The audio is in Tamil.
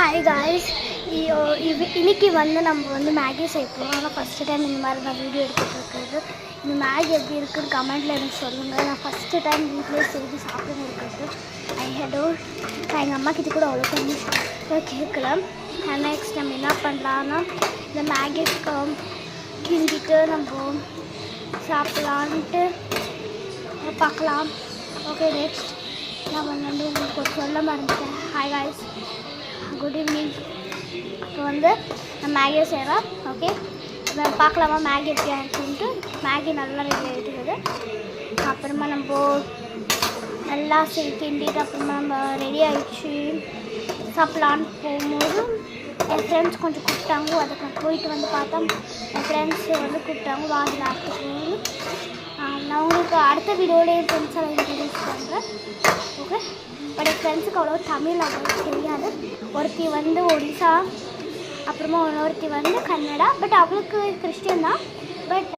ஹாய் காய்ஸ், இன்னைக்கு நம்ம மேகி செய்யப்போம். ஆனால் ஃபஸ்ட்டு டைம் இந்த மாதிரி நான் வீடியோ எடுத்துகிட்டு இருக்கிறது. இந்த மேகி எப்படி இருக்குன்னு கமெண்ட்டில் எனக்கு சொல்லுங்கள். நான் ஃபஸ்ட்டு டைம் வீட்டிலே செஞ்சு சாப்பிட்டு இருக்கிறது. நான் எங்கள் அம்மா கிட்ட கூட அவ்வளோ பண்ணி கேட்கலாம். நெக்ஸ்ட் நம்ம என்ன பண்ணலான்னா இந்த மேகி கிண்டிட்டு நம்ம சாப்பிட்லான்ட்டு பார்க்கலாம். ஓகே, நெக்ஸ்ட் நான் உங்களுக்கு ஒரு சொல்ல மறந்துட்டேன். Hi guys, good evening. இப்போ நான் மேகியை செய்கிறேன். ஓகே, இப்போ பார்க்கலாமா மேகி எப்படி ஆகிடுச்சுன்ட்டு. மேகி நல்லா ரெடி ஆகிடுது. அப்புறமா நம்ம நல்லா கிண்டிட்டு அப்புறமா நம்ம ரெடி ஆகிடுச்சு சாப்பிட்லான்னு போகும்போது என் ஃப்ரெண்ட்ஸ் கொஞ்சம் கூப்பிட்டாங்க. அதுக்கு போயிட்டு பார்த்தா என் ஃப்ரெண்ட்ஸ் கூப்பிட்டாங்க வாங்கில் ஆக்கிட்டு. நான் உங்களுக்கு அடுத்த வீடியோவில் என் ஃப்ரெண்ட்ஸை இன்ட்ரடியூஸ் பண்ணுறேன். ஓகே, பட் என் ஃப்ரெண்ட்ஸுக்கு அவ்வளோ தமிழ் அவ்வளோ தெரியாது. ஒருத்தி ஒடிசா, அப்புறமா இன்னொருத்தி கன்னடா. பட் அவளுக்கு கிறிஸ்டியன் தான். பட்